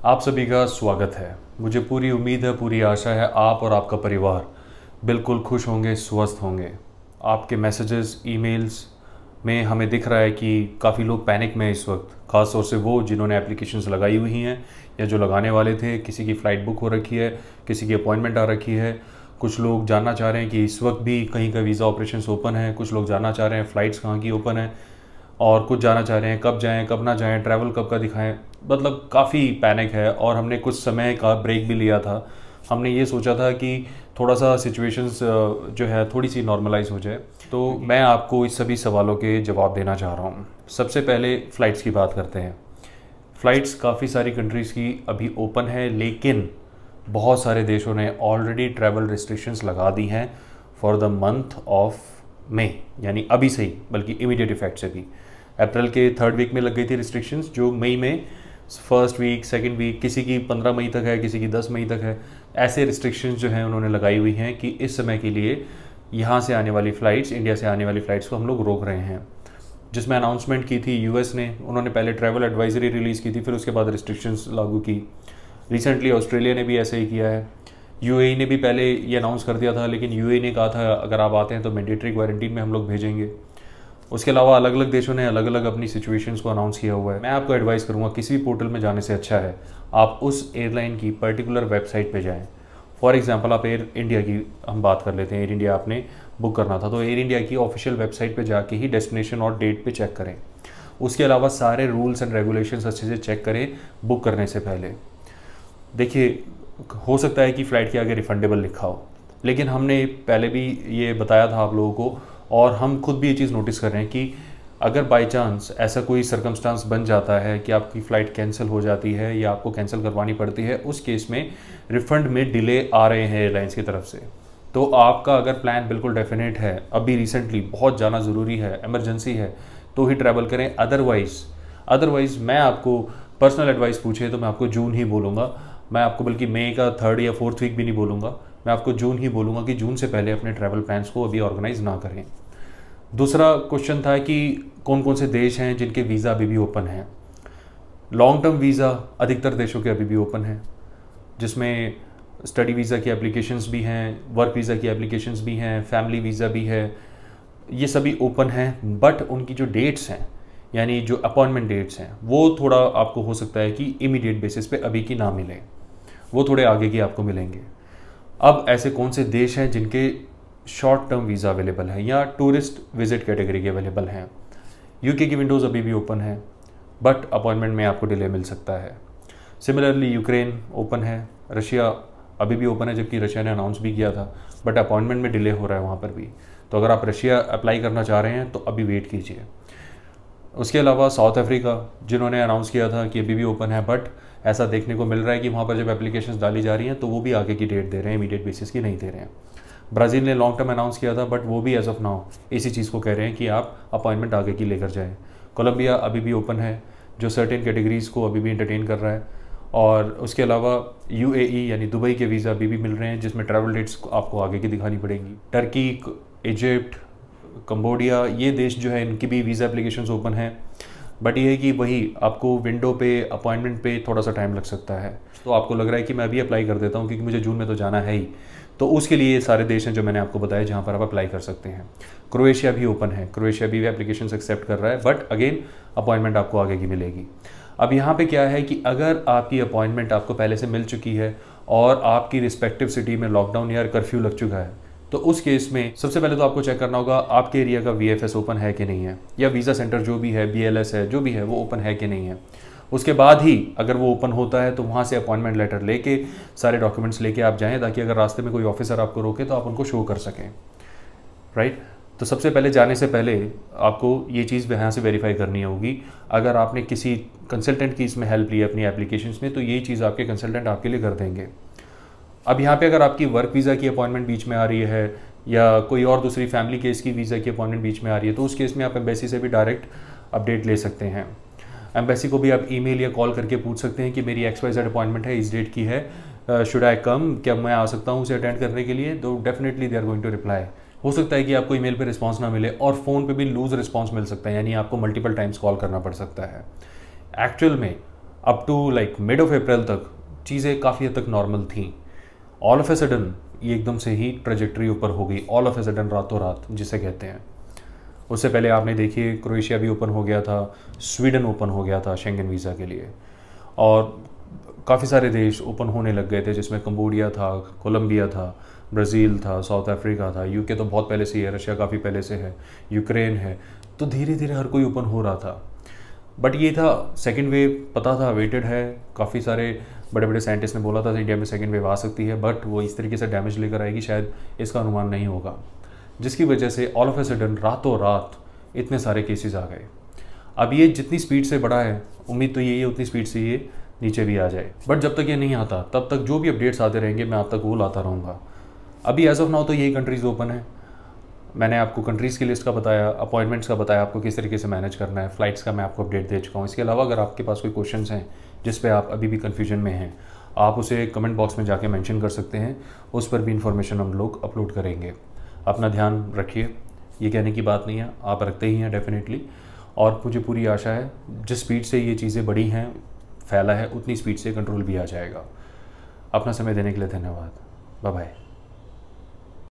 आप सभी का स्वागत है। मुझे पूरी उम्मीद है, पूरी आशा है आप और आपका परिवार बिल्कुल खुश होंगे, स्वस्थ होंगे। आपके मैसेजेस, ईमेल्स में हमें दिख रहा है कि काफ़ी लोग पैनिक में इस वक्त, ख़ास तौर से वो जिन्होंने एप्लीकेशंस लगाई हुई हैं या जो लगाने वाले थे। किसी की फ़्लाइट बुक हो रखी है, किसी की अपॉइंटमेंट आ रखी है। कुछ लोग जानना चाह रहे हैं कि इस वक्त भी कहीं का वीज़ा ऑपरेशंस ओपन है। कुछ लोग जानना चाह रहे हैं फ़्लाइट्स कहाँ की ओपन है, और कुछ जाना चाह रहे हैं कब जाएं, कब ना जाएं, ट्रैवल कब का दिखाएं। मतलब काफ़ी पैनिक है और हमने कुछ समय का ब्रेक भी लिया था। हमने ये सोचा था कि थोड़ा सा सिचुएशंस जो है थोड़ी सी नॉर्मलाइज हो जाए। तो मैं आपको इस सभी सवालों के जवाब देना चाह रहा हूँ। सबसे पहले फ़्लाइट्स की बात करते हैं। फ़्लाइट्स काफ़ी सारी कंट्रीज़ की अभी ओपन है, लेकिन बहुत सारे देशों ने ऑलरेडी ट्रैवल रिस्ट्रिक्शंस लगा दी हैं फॉर द मंथ ऑफ मई, यानी अभी से ही, बल्कि इमीडिएट इफेक्ट से भी। अप्रैल के 3rd वीक में लग गई थी रिस्ट्रिक्शंस, जो मई में 1st वीक, 2nd वीक, किसी की 15 मई तक है, किसी की 10 मई तक है। ऐसे रिस्ट्रिक्शंस जो हैं उन्होंने लगाई हुई हैं कि इस समय के लिए यहाँ से आने वाली फ़्लाइट्स, इंडिया से आने वाली फ़्लाइट्स को हम लोग रोक रहे हैं। जिसमें अनाउंसमेंट की थी यूएस ने, उन्होंने पहले ट्रैवल एडवाइजरी रिलीज़ की थी, फिर उसके बाद रिस्ट्रिक्शंस लागू की। रिसेंटली ऑस्ट्रेलिया ने भी ऐसे ही किया है। यूएई ने भी पहले ये अनाउंस कर दिया था, लेकिन यूएई ने कहा था अगर आप आते हैं तो मैंडेटरी क्वारंटीन में हम लोग भेजेंगे। उसके अलावा अलग अलग देशों ने अलग अलग अपनी सिचुएशंस को अनाउंस किया हुआ है। मैं आपको एडवाइस करूंगा, किसी भी पोर्टल में जाने से अच्छा है आप उस एयरलाइन की पर्टिकुलर वेबसाइट पे जाएं। फॉर एग्जांपल आप एयर इंडिया की हम बात कर लेते हैं। एयर इंडिया आपने बुक करना था तो एयर इंडिया की ऑफिशियल वेबसाइट पे जाके ही डेस्टिनेशन और डेट पे चेक करें। उसके अलावा सारे रूल्स एंड रेगुलेशंस अच्छे से चेक करें बुक करने से पहले। देखिए, हो सकता है कि फ़्लाइट के आगे रिफंडेबल लिखा हो, लेकिन हमने पहले भी ये बताया था आप लोगों को, और हम खुद भी ये चीज़ नोटिस कर रहे हैं कि अगर बाय चांस ऐसा कोई सर्कमस्टांस बन जाता है कि आपकी फ़्लाइट कैंसिल हो जाती है या आपको कैंसिल करवानी पड़ती है, उस केस में रिफ़ंड में डिले आ रहे हैं एयरलाइंस की तरफ से। तो आपका अगर प्लान बिल्कुल डेफिनेट है, अभी रिसेंटली बहुत जाना ज़रूरी है, इमरजेंसी है, तो ही ट्रैवल करें। अदरवाइज़ मैं आपको पर्सनल एडवाइस पूछे तो मैं आपको जून ही बोलूँगा। मैं आपको बल्कि मई का 3rd या 4th वीक भी नहीं बोलूँगा, मैं आपको जून ही बोलूँगा कि जून से पहले अपने ट्रैवल प्लान्स को अभी ऑर्गेनाइज ना करें। दूसरा क्वेश्चन था कि कौन कौन से देश हैं जिनके वीज़ा अभी भी ओपन हैं। लॉन्ग टर्म वीज़ा अधिकतर देशों के अभी भी ओपन हैं, जिसमें स्टडी वीज़ा की एप्लीकेशंस भी हैं, वर्क वीज़ा की एप्लीकेशंस भी हैं, फैमिली वीज़ा भी है। ये सभी ओपन हैं, बट उनकी जो डेट्स हैं, यानी जो अपॉइंटमेंट डेट्स हैं, वो थोड़ा आपको हो सकता है कि इमीडिएट बेसिस पे अभी की ना मिले, वो थोड़े आगे की आपको मिलेंगे। अब ऐसे कौन से देश हैं जिनके शॉर्ट टर्म वीज़ा अवेलेबल है या टूरिस्ट विजिट कैटेगरी के अवेलेबल हैं। यूके की विंडोज़ अभी भी ओपन है, बट अपॉइंटमेंट में आपको डिले मिल सकता है। सिमिलरली यूक्रेन ओपन है, रशिया अभी भी ओपन है, जबकि रशिया ने अनाउंस भी किया था, बट अपॉइंटमेंट में डिले हो रहा है वहाँ पर भी। तो अगर आप रशिया अप्लाई करना चाह रहे हैं तो अभी वेट कीजिए। उसके अलावा साउथ अफ्रीका, जिन्होंने अनाउंस किया था कि अभी भी ओपन है, बट ऐसा देखने को मिल रहा है कि वहाँ पर जब एप्लीकेशंस डाली जा रही हैं तो वो भी आगे की डेट दे रहे हैं, इमीडिएट बेसिस की नहीं दे रहे हैं। ब्राज़ील ने लॉन्ग टर्म अनाउंस किया था, बट वो भी एज ऑफ नाउ इसी चीज़ को कह रहे हैं कि आप अपॉइंटमेंट आगे की लेकर जाएँ। कोलंबिया अभी भी ओपन है, जो सर्टेन कैटेगरीज़ को अभी भी एंटरटेन कर रहा है। और उसके अलावा यूएई यानी दुबई के वीज़ा अभी भी मिल रहे हैं, जिसमें ट्रैवल डेट्स आपको आगे की दिखानी पड़ेगी। टर्की, इजिप्ट, कंबोडिया, ये देश जो है इनकी भी वीज़ा एप्लीकेशंस ओपन है, बट ये है कि वही आपको विंडो पे, अपॉइंटमेंट पे थोड़ा सा टाइम लग सकता है। तो आपको लग रहा है कि मैं अभी अप्लाई कर देता हूँ क्योंकि मुझे जून में तो जाना है ही, तो उसके लिए ये सारे देश हैं जो मैंने आपको बताया जहाँ पर आप अप्लाई कर सकते हैं। क्रोएशिया भी ओपन है, क्रोएशिया भी एप्लीकेशन एक्सेप्ट कर रहा है, बट अगेन अपॉइंटमेंट आपको आगे की मिलेगी। अब यहाँ पे क्या है कि अगर आपकी अपॉइंटमेंट आपको पहले से मिल चुकी है और आपकी रिस्पेक्टिव सिटी में लॉकडाउन या कर्फ्यू लग चुका है, तो उस केस में सबसे पहले तो आपको चेक करना होगा आपके एरिया का वीएफएस ओपन है कि नहीं है, या वीज़ा सेंटर जो भी है, बीएलएस है, जो भी है, वो ओपन है कि नहीं है। उसके बाद ही अगर वो ओपन होता है तो वहाँ से अपॉइंटमेंट लेटर लेके, सारे डॉक्यूमेंट्स लेके आप जाएँ, ताकि अगर रास्ते में कोई ऑफिसर आपको रोके तो आप उनको शो कर सकें, राइट। तो सबसे पहले जाने से पहले आपको ये चीज़ यहाँ से वेरीफाई करनी होगी। अगर आपने किसी कंसल्टेंट की इसमें हेल्प ली है अपनी एप्लीकेशंस में, तो ये चीज़ आपके कंसल्टेंट आपके लिए कर देंगे। अब यहाँ पे अगर आपकी वर्क वीज़ा की अपॉइंटमेंट बीच में आ रही है या कोई और दूसरी फैमिली केस की वीज़ा की अपॉइंटमेंट बीच में आ रही है, तो उस केस में आप एम्बेसी से भी डायरेक्ट अपडेट ले सकते हैं। एम्बेसी को भी आप ईमेल या कॉल करके पूछ सकते हैं कि मेरी XYZ अपॉइंटमेंट है, इस डेट की है, शुड आई कम, क्या मैं आ सकता हूँ उसे अटेंड करने के लिए। तो definitely they are going to reply. हो सकता है कि आपको ईमेल पे रिस्पांस ना मिले और फ़ोन पे भी लूज़ रिस्पांस मिल सकता है, यानी आपको मल्टीपल टाइम्स कॉल करना पड़ सकता है। एक्चुअल में up to like mid of April तक चीज़ें काफ़ी हद तक नॉर्मल थी। ऑल ऑफ ए सडन ये एकदम से ही ट्रेजेक्ट्री ऊपर हो गई, ऑल ऑफ ए सडन, रातों रात जिसे कहते हैं। उससे पहले आपने देखिए क्रोएशिया भी ओपन हो गया था, स्वीडन ओपन हो गया था शेंगन वीज़ा के लिए, और काफ़ी सारे देश ओपन होने लग गए थे, जिसमें कंबोडिया था, कोलंबिया था, ब्राज़ील था, साउथ अफ्रीका था, यूके तो बहुत पहले से ही है, रशिया काफ़ी पहले से है, यूक्रेन है। तो धीरे धीरे हर कोई ओपन हो रहा था। बट ये था सेकेंड वेव, पता था, वेटेड है। काफ़ी सारे बड़े बड़े साइंटिस्ट ने बोला था इंडिया में सेकेंड वेव आ सकती है, बट वो इस तरीके से डैमेज लेकर आएगी शायद इसका अनुमान नहीं होगा, जिसकी वजह से ऑल ऑफ ए सडन रातों रात इतने सारे केसेस आ गए। अब ये जितनी स्पीड से बढ़ा है, उम्मीद तो यही है उतनी स्पीड से ये नीचे भी आ जाए। बट जब तक ये नहीं आता तब तक जो भी अपडेट्स आते रहेंगे मैं आप तक वो लाता रहूँगा। अभी एज ऑफ नाउ तो यही कंट्रीज़ ओपन है। मैंने आपको कंट्रीज़ की लिस्ट का बताया, अपॉइंटमेंट्स का बताया, आपको किस तरीके से मैनेज करना है, फ़्लाइट्स का मैं आपको अपडेट दे चुका हूँ। इसके अलावा अगर आपके पास कोई क्वेश्चंस हैं जिस पे आप अभी भी कन्फ्यूजन में हैं, आप उसे कमेंट बॉक्स में जाके मेंशन कर सकते हैं, उस पर भी इन्फॉर्मेशन हम लोग अपलोड करेंगे। अपना ध्यान रखिए, ये कहने की बात नहीं है, आप रखते ही हैं डेफिनेटली। और मुझे पूरी आशा है जिस स्पीड से ये चीज़ें बढ़ी हैं, फैला है, उतनी स्पीड से कंट्रोल भी आ जाएगा। अपना समय देने के लिए धन्यवाद। Bye bye.